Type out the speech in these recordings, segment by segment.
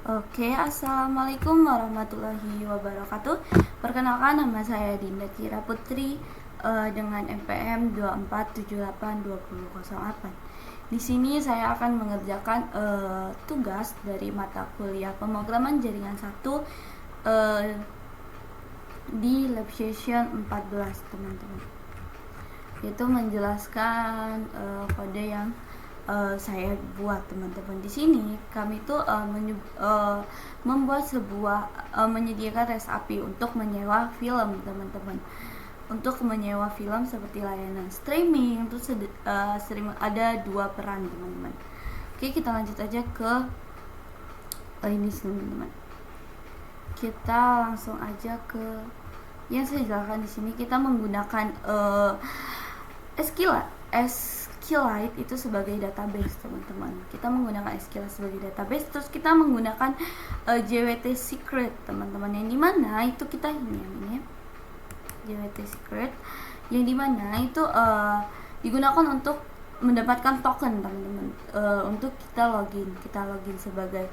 Oke, assalamualaikum warahmatullahi wabarakatuh. Perkenalkan, nama saya Dinda Kira Putri dengan NPM 24782008. Di sini saya akan mengerjakan tugas dari mata kuliah pemrograman jaringan 1 di lab session 14, teman-teman. Itu menjelaskan kode yang saya buat, teman-teman. Di sini kami tuh membuat sebuah menyediakan res API untuk menyewa film, teman-teman. Untuk menyewa film seperti layanan streaming, terus streaming ada 2 peran, teman-teman. Oke, kita lanjut aja ke ini, teman-teman. Kita langsung aja ke yang saya jelaskan di sini. Kita menggunakan SQLite itu sebagai database, teman-teman. Kita menggunakan SQLite sebagai database, terus kita menggunakan JWT secret, teman-teman, yang dimana itu kita ini ya, JWT secret yang dimana itu digunakan untuk mendapatkan token, teman-teman, untuk kita login sebagai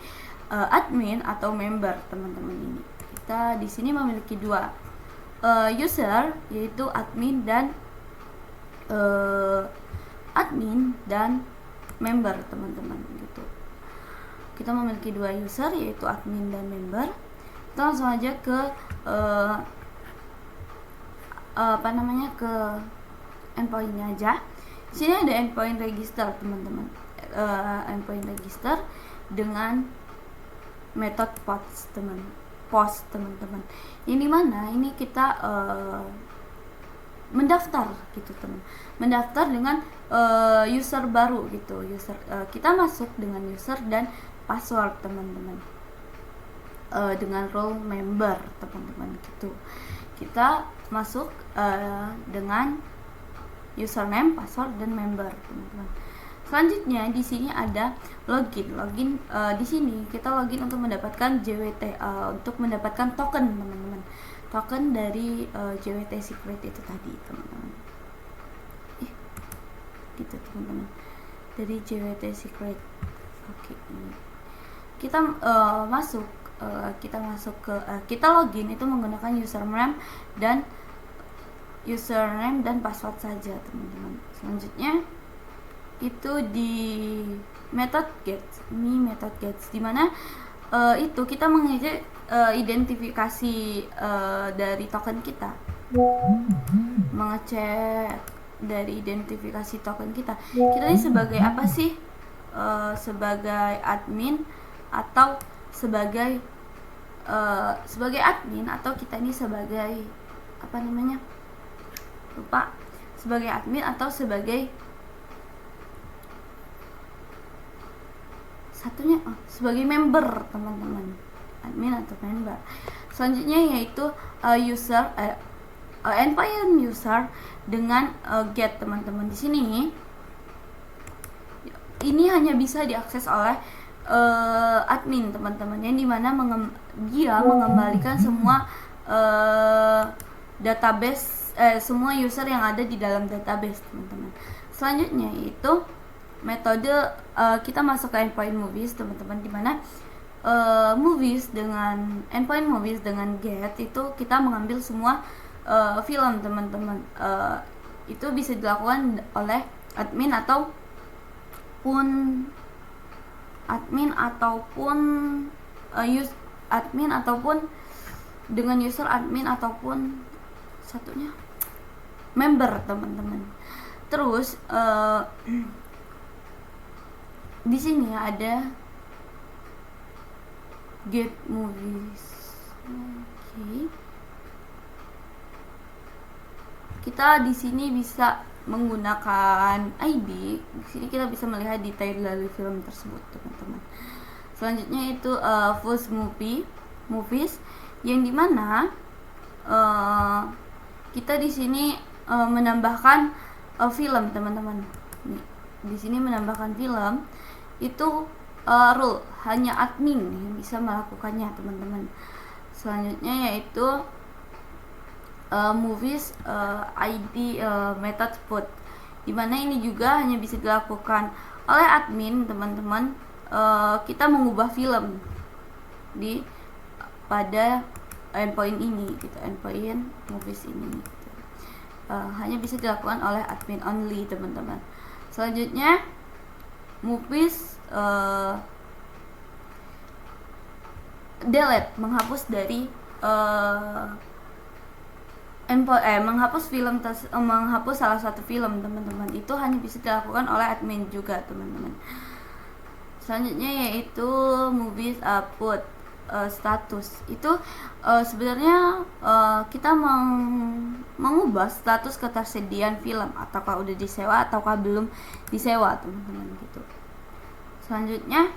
admin atau member, teman-teman. Ini kita di sini memiliki 2 user, yaitu admin dan member, teman-teman, gitu. Kita memiliki 2 user, yaitu admin dan member. Kita langsung aja ke ke endpointnya aja. Di sini ada endpoint register, teman-teman. Endpoint register dengan metode post, teman-teman. Yang dimana ini kita mendaftar gitu, teman. Mendaftar dengan user baru gitu. Kita masuk dengan user dan password, teman-teman. Dengan role member, teman-teman, gitu. Kita masuk dengan username, password, dan member, teman-teman. Selanjutnya di sini ada login. Di sini kita login untuk mendapatkan JWT, untuk mendapatkan token, teman-teman. Token dari JWT secret itu tadi, teman-teman. Gitu, teman-teman. Dari JWT secret. Oke, ini. Kita kita login itu menggunakan username dan password saja, teman-teman. Selanjutnya itu di method gets, dimana itu kita mengecek identifikasi dari token kita, mengecek dari identifikasi token kita ini sebagai apa sih, sebagai admin atau sebagai admin, atau kita ini sebagai sebagai admin atau sebagai sebagai member, teman-teman. Admin atau member. Selanjutnya yaitu endpoint user dengan get, teman-teman. Di sini ini hanya bisa diakses oleh admin, teman-teman, yang dimana dia mengembalikan semua database, semua user yang ada di dalam database, teman-teman. Selanjutnya yaitu metode kita masuk ke endpoint movies, teman-teman, dimana endpoint movies dengan get itu kita mengambil semua film, teman-teman. Itu bisa dilakukan oleh admin ataupun dengan user admin ataupun satunya member, teman-teman. Terus di sini ada get movies. Oke. Kita di sini bisa menggunakan ID. Di sini kita bisa melihat detail dari film tersebut, teman-teman. Selanjutnya itu Fuzz movies, yang dimana kita di sini menambahkan film, teman-teman. Di sini menambahkan film itu rule hanya admin yang bisa melakukannya, teman-teman. Selanjutnya yaitu movies ID method put, dimana ini juga hanya bisa dilakukan oleh admin, teman-teman. Kita mengubah film di pada endpoint ini gitu, endpoint movies ini gitu. Hanya bisa dilakukan oleh admin only, teman-teman. Selanjutnya movies delete, menghapus dari menghapus salah satu film, teman-teman. Itu hanya bisa dilakukan oleh admin juga, teman-teman. Selanjutnya yaitu movies upload status. Itu sebenarnya kita mengubah status ketersediaan film, ataukah udah disewa ataukah belum disewa, teman-teman gitu. Selanjutnya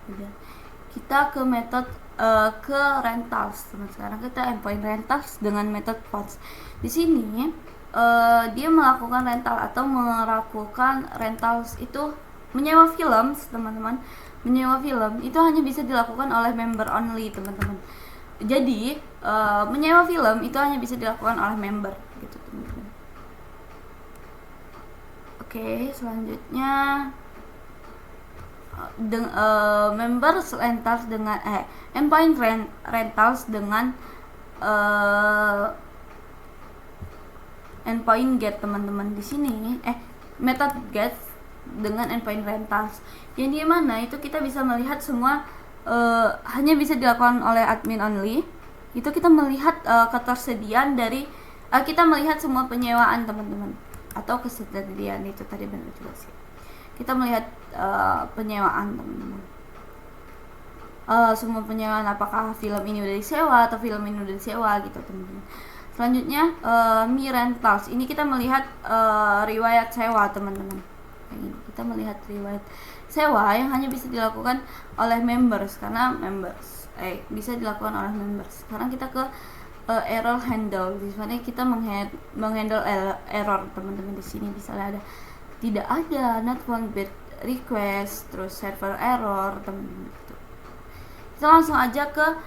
udah. Kita ke metode ke rentals, teman. Sekarang kita endpoint rentals dengan metode pods. Di sini dia melakukan rental atau melakukan rentals itu menyewa film, teman-teman. Menyewa film itu hanya bisa dilakukan oleh member only, teman-teman. Jadi menyewa film itu hanya bisa dilakukan oleh member gitu, teman-teman. Oke, selanjutnya members rentals dengan endpoint rentals dengan endpoint get, teman-teman. Di sini method get dengan endpoint rentals, yang di mana itu kita bisa melihat semua hanya bisa dilakukan oleh admin only. Itu kita melihat ketersediaan dari kita melihat semua penyewaan, teman-teman, atau kesediaan. Itu tadi benar juga sih, kita melihat penyewaan, teman-teman. Semua penyewaan, apakah film ini udah disewa atau film ini udah disewa gitu, teman-teman. Selanjutnya Mi Rentals, ini kita melihat riwayat sewa, teman-teman. Kita melihat riwayat sewa yang hanya bisa dilakukan oleh members, karena members bisa dilakukan oleh members. Sekarang kita ke error handle. Di mana kita menghandle error, teman-teman. Di sini misalnya ada tidak ada not found bit request, terus server error, teman-teman gitu. Kita langsung aja ke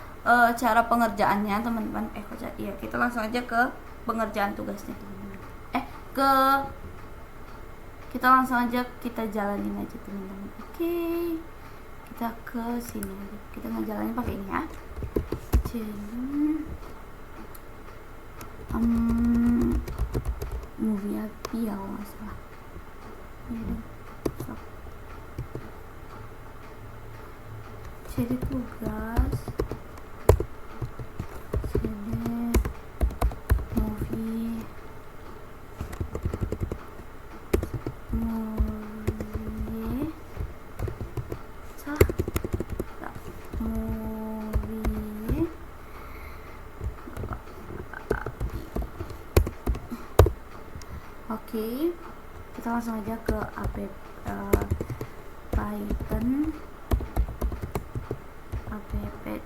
cara pengerjaannya, teman-teman. Kita langsung aja ke pengerjaan tugasnya, teman-teman. Kita langsung aja, kita jalanin aja, teman-teman. Oke, kita ke sini aja, kita ngejalanin pakai ini ya. Movie api ya, masalah. Jadi tugas movie Oke, kita langsung aja ke Python app.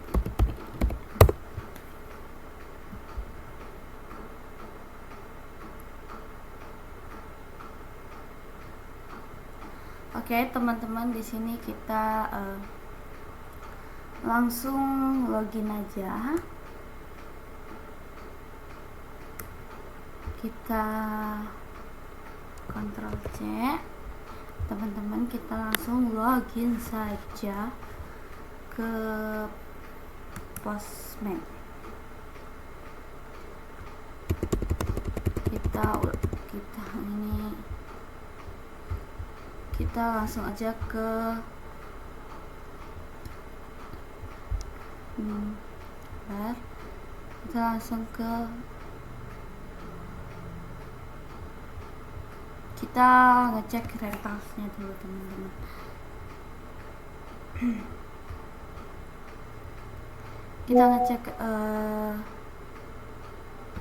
Oke, teman-teman, di sini kita langsung login aja. Kita Ctrl C, teman-teman. Kita langsung login saja ke Postman. Kita langsung aja ke kita langsung ke kita ngecek rentalsnya dulu, teman-teman. Kita ngecek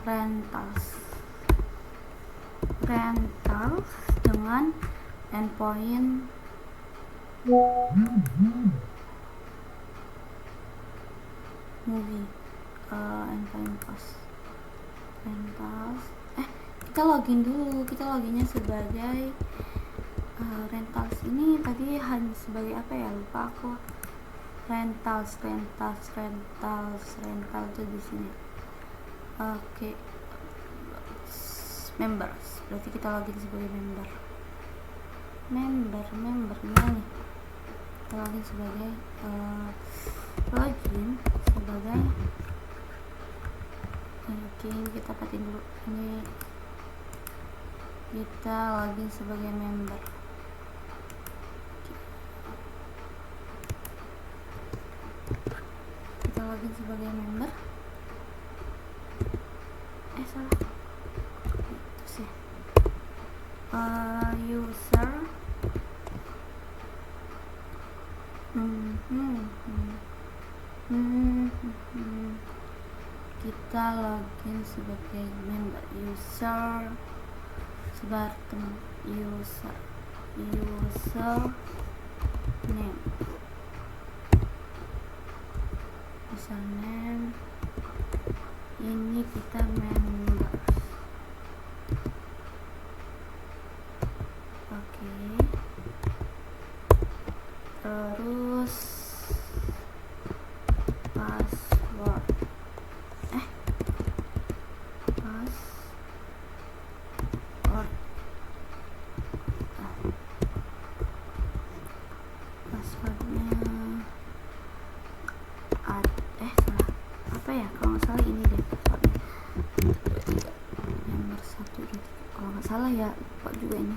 rentals dengan endpoint movie, endpoint post rentals. Kita login dulu. Kita loginnya sebagai rentals. Ini tadi hanya sebagai apa ya, lupa aku. Rentals tuh di sini. Oke. Members, berarti kita login sebagai member. member gimana nih? Kita login sebagai kita patin dulu ini, kita login sebagai member. Kita login sebagai member. Salah. Terus ya. User. Kita login sebagai member. User sebar teman. User name. Username ini kita members. Oke. Terus password passwordnya salah apa ya, kalau nggak salah ini deh passwordnya nomor 1 gitu kalau nggak salah ya, lupa juga ini.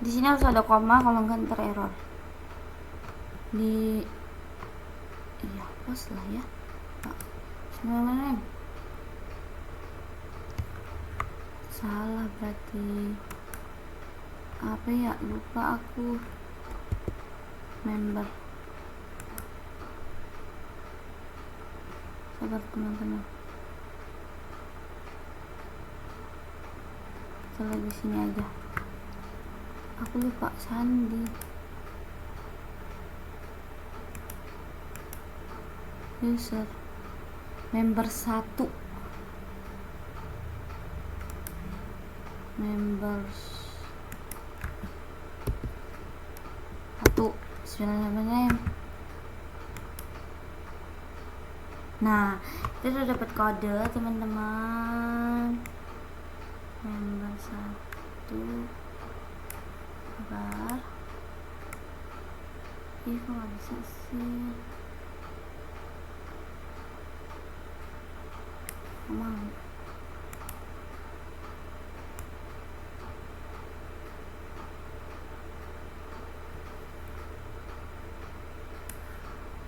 Di sini harus ada koma, kalau nggak ntar error. Di iya pas lah ya. Sebenarnya salah berarti apa ya, lupa aku. Member, sabar teman-teman, kita lagi sini aja, aku lupa sandi. User member 1 members 1 sebenarnya. Nah, kita udah dapat kode teman-teman. Member 1 sabar. Ih, kok nggak bisa sih? Mau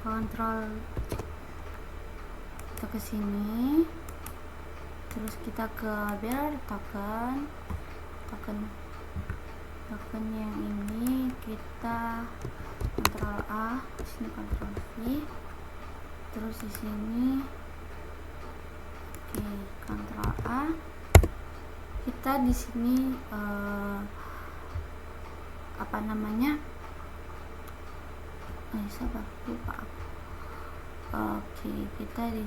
kontrol, kita ke sini, terus kita ke biar token yang ini kita kontrol A, di sini kontrol V, terus di sini oke, kontrol A, kita di sini apa namanya, sabar lupa aku. Oke, kita di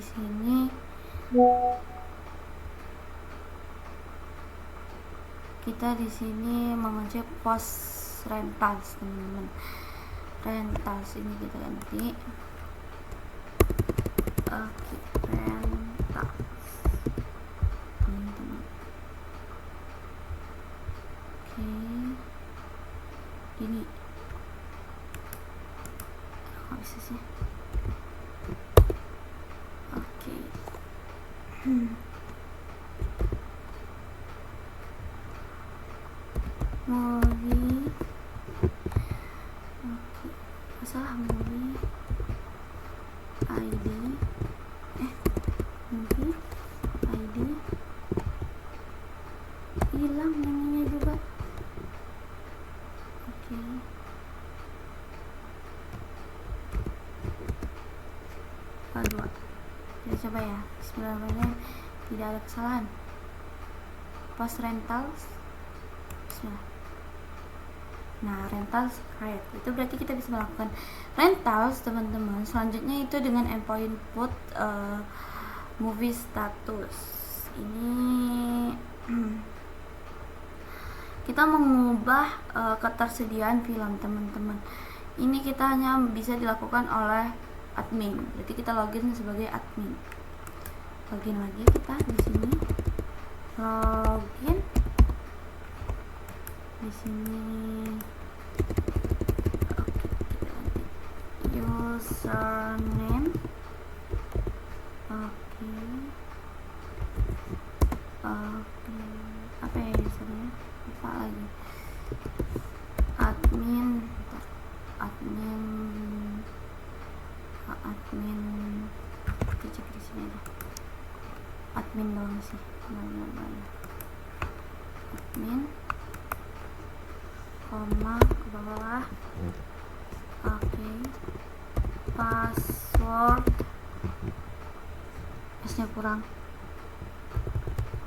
sini mengecek pos rentals teman-teman. Rentals ini kita ganti. Oke, rentals teman-teman. Oke, ini nggak bisa sih. Oke. Movie. Oke, masalah movie ID. Movie ID hilang namanya juga. Oke. Kedua, kita coba ya. Bismillahirrahmanirrahim. Tidak ada kesalahan. Post rentals. Bismillah. Nah, rentals create itu berarti kita bisa melakukan rentals teman-teman. Selanjutnya itu dengan endpoint put movie status. Ini kita mengubah ketersediaan film teman-teman. Ini kita hanya bisa dilakukan oleh admin. Berarti kita login sebagai admin. Login lagi kita di sini. Login di sini username. Oke. Apa ya username? Lupa lagi. Admin kita cek di sini aja. Admin doang sih. Admin koma ke bawah. Oke. Password S-nya kurang,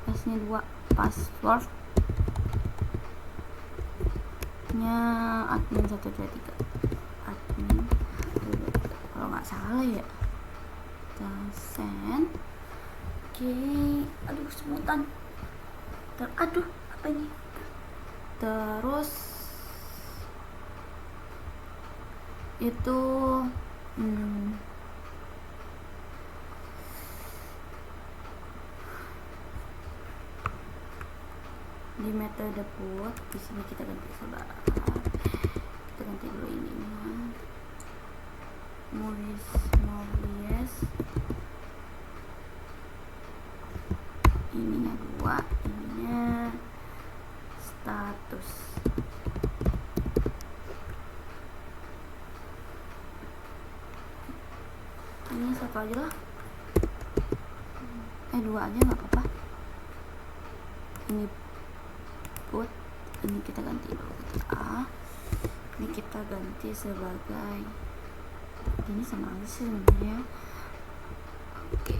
S-nya 2. Password nya admin 123, admin 123 kalau nggak salah ya. Kita send. Oke. Aduh semutan. Aduh apa ini. Terus itu di metode put di sini kita ganti sabar. Kita ganti dulu ininya. Movies ininya 2, ininya status. Ini satu aja lah. 2 aja nggak apa-apa. Ini put, ini kita ganti dulu A. Ini kita ganti sebagai ini sama aja sih sebenarnya. Oke.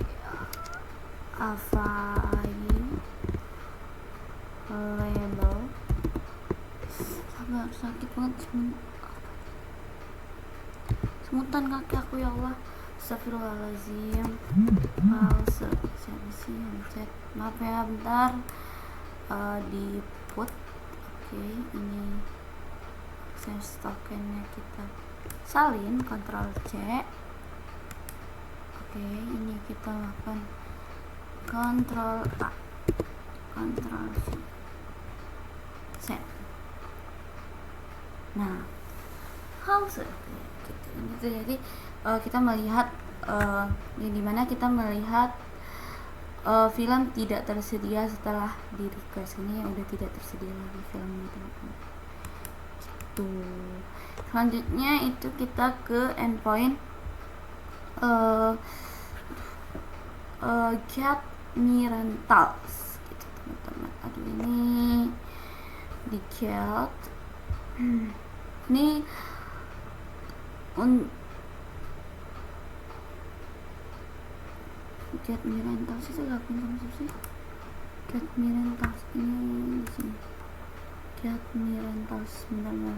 Available. Sabar, sakit banget semutan kaki aku ya Allah. Astagfirullahaladzim. False. Siapa sih yang chat? Maaf ya bentar. Di put. Oke, ini access tokennya kita salin, Ctrl C. Oke, ini kita lakukan Ctrl A, Ctrl C, set. Nah, house gitu. Ini tuh jadi kita melihat yang dimana kita melihat film tidak tersedia setelah di request. Ini udah tidak tersedia lagi filmnya teman-teman. Gitu. Selanjutnya itu kita ke endpoint get me rentals gitu teman-teman. Aduh ini di get ini get me rentals itu lakuin sama siapa sih? Get me rentals ini di sini. Get me rentals sebenarnya.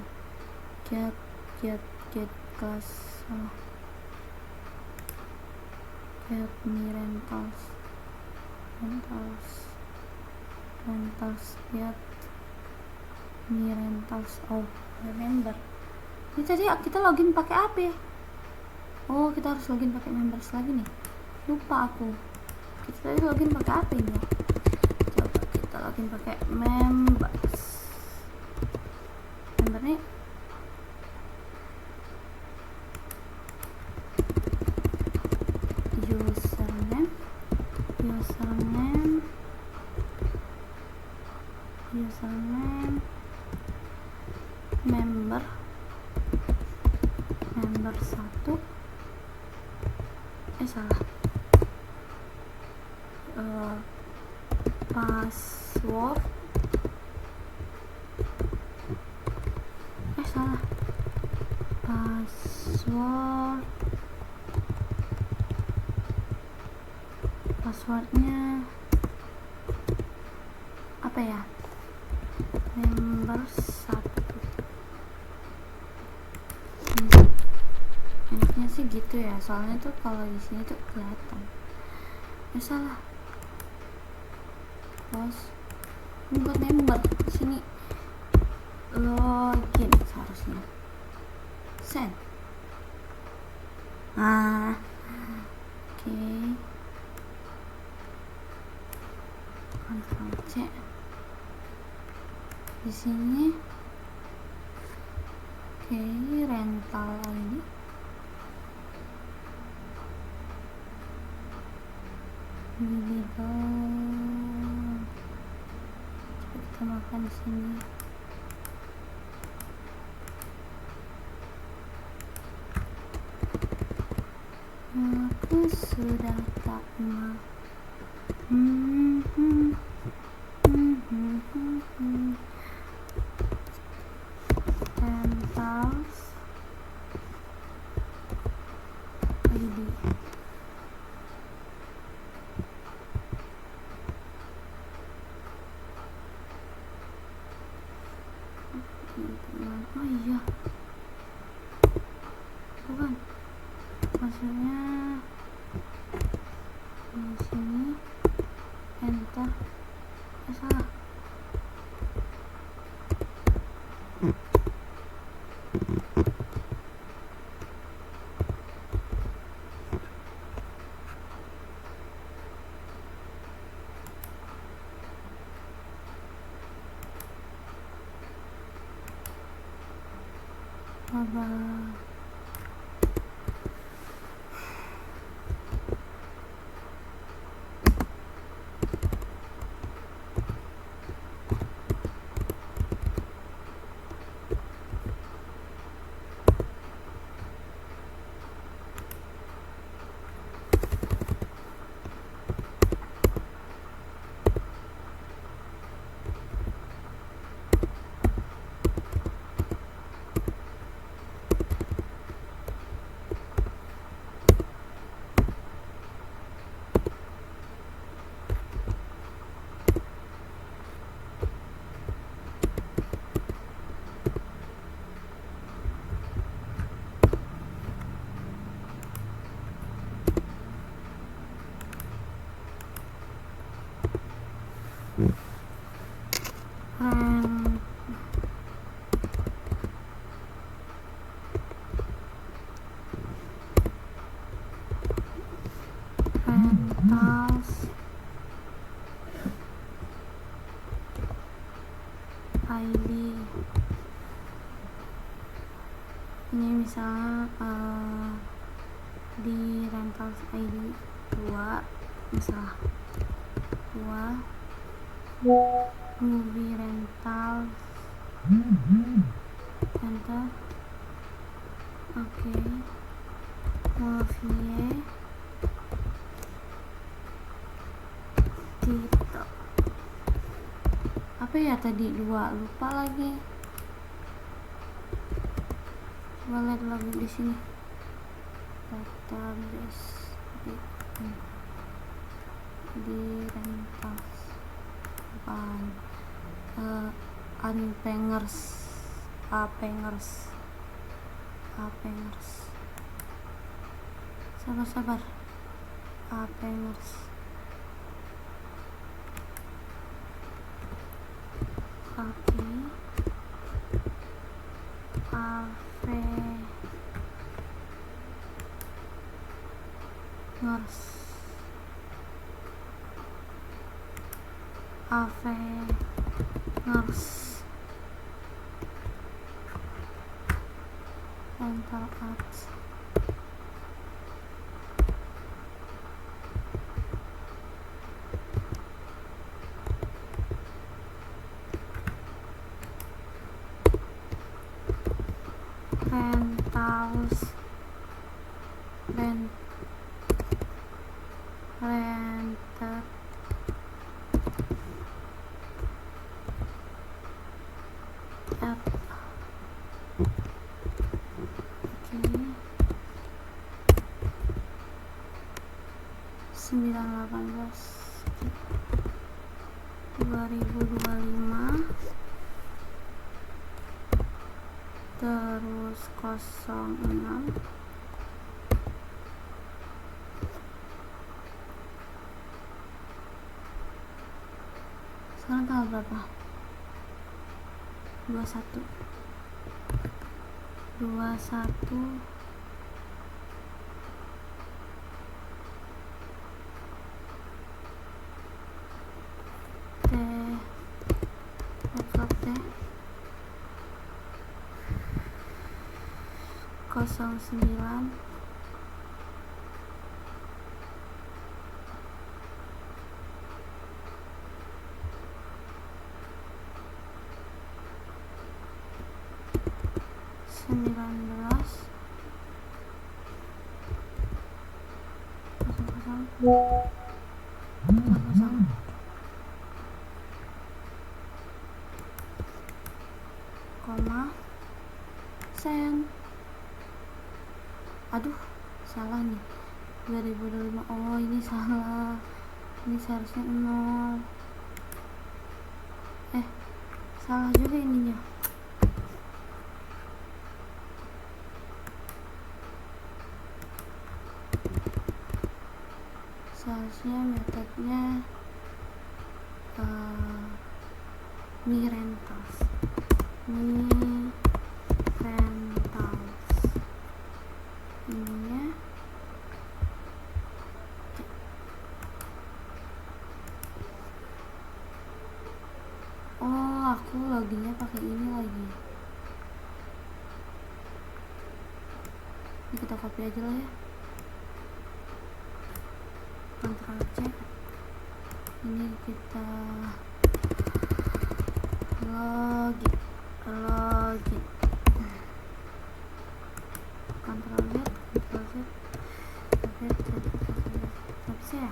Get kelas salah. Get me rentals get me rentals. Oh, remember. Ini tadi kita login pakai apa ya? Oh, kita harus login pakai members lagi nih. Lupa aku. Kita tadi login pakai apa ini ya? Coba kita login pakai members. Member nih. Username member 1 salah. Password salah. Passwordnya apa ya? Member 1. Enaknya sih gitu ya, soalnya tuh kalau di sini tuh kelihatan. Salah. Terus ini buat member di sini login seharusnya. Send. Oke. Ctrl C. Di sini oke, rental ini Ini dong. Coba kita makan di sini. Aku sudah tak mau. Penthouse ID. Oh iya, bukan maksudnya di sini enter salah. Apa? Rentas ID. Ini misalnya di rentals ID 2 misalnya 2 movie rentals enter. Oke, movie Tito. Apa ya tadi 2, lupa lagi. Coba lihat lagi di sini. Database di rentals apaan? Apengers. Sabar. Apengers. Oke. Avengers Rental Arts. Rented at oke 9/18/2025 terus 06 sekarang tanggal berapa? 21 laptop 09 19 kosong koma sen. Aduh, salah nih. 2025. Oh, ini salah. Ini seharusnya 0. Salah juga ininya. Seharusnya metodenya Mi rentals. Ininya aku loginnya pakai ini lagi. Ini kita copy aja lah ya. Ctrl C. Ini kita login. Ctrl Z. Bisa ya?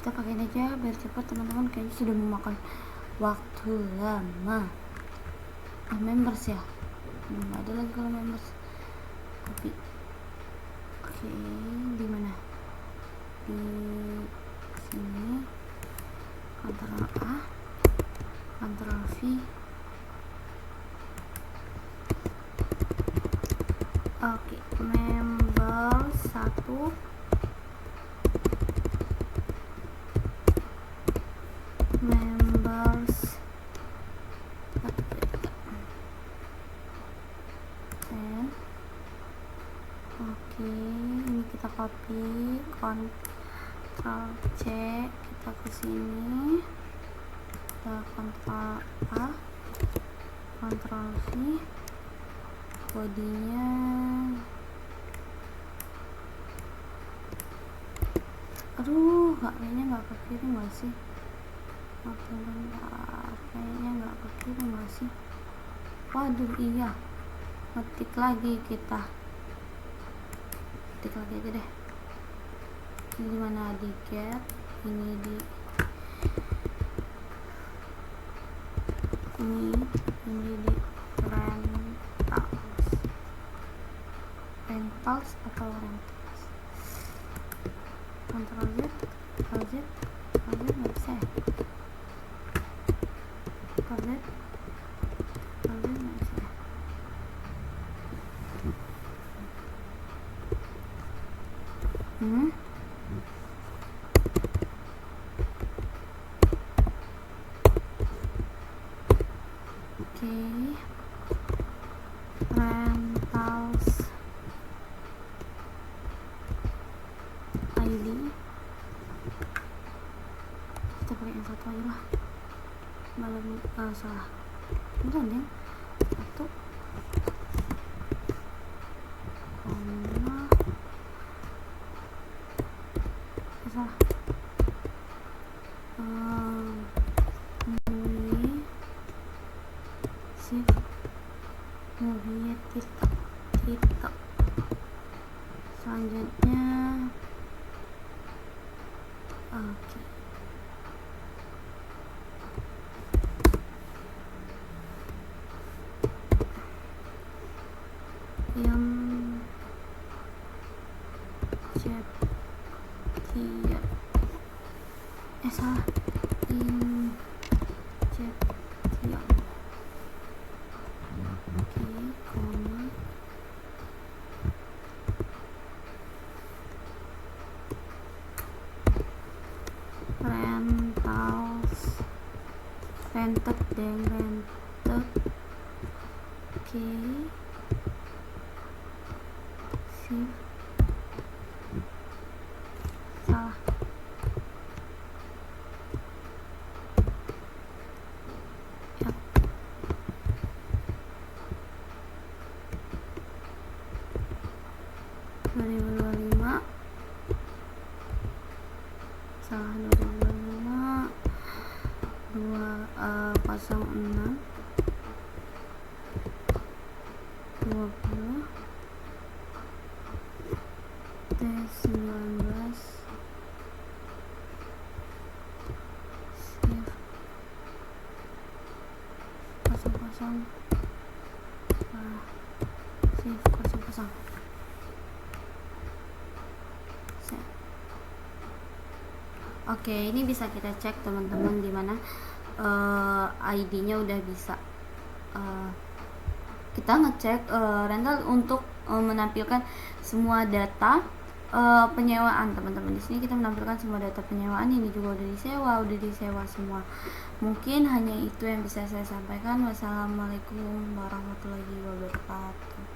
Kita pakai aja biar cepat teman-teman, kayaknya sudah memakan waktu lama. Members ya, ada lagi kalau members. Copy. Oke, di mana? Di sini. Ctrl A, Ctrl V. Oke, members 1. Members and oke, ini kita copy, Ctrl C, kita ke sini, kita Ctrl A, Ctrl V, bodinya kayaknya nggak kekirim nggak sih? Kayaknya nggak kekirim nggak sih? Waduh, iya, ngetik lagi kita. Ketik lagi aja deh. Ini dimana? Di get, ini di di rentals atau rentals. Ctrl Z nggak bisa ya? Ctrl Z nggak bisa ya? Oke, rentals ID kita pakai yang satu aja lah. Salah, bukan deh, 1 koma salah. Movie TikTok. Selanjutnya oke. Yang salah. Oke, koma rentals rented. Oke, save. Salah. Ya. 2025 salah 2025 06 20 T19 shift 00 shift 00. Oke, ini bisa kita cek teman-teman di mana ID-nya udah bisa. Kita ngecek rental untuk menampilkan semua data penyewaan teman-teman. Di sini kita menampilkan semua data penyewaan. Ini juga udah disewa semua. Mungkin hanya itu yang bisa saya sampaikan. Wassalamualaikum warahmatullahi wabarakatuh.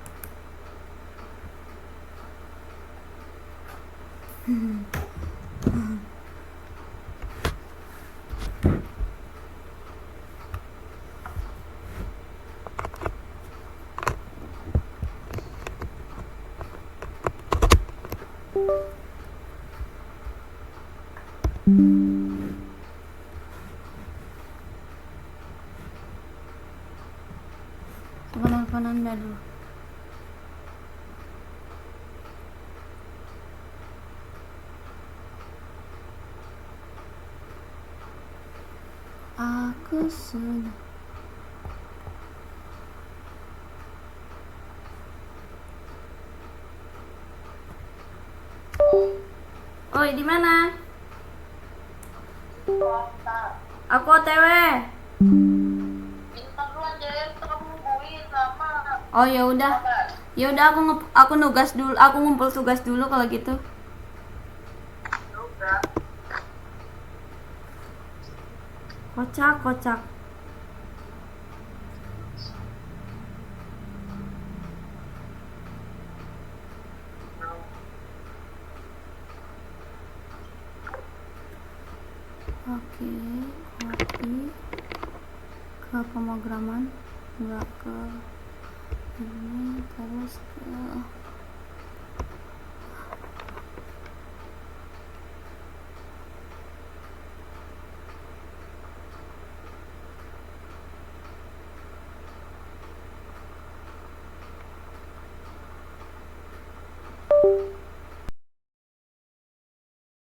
Telepon Anda dulu. Aku sudah. Oi, di mana? Aku OTW. Oh ya udah. Ya udah aku nugas dulu, aku ngumpul tugas dulu kalau gitu. Kocak. Oke, copy ke pemrograman, enggak ke ini, terus ke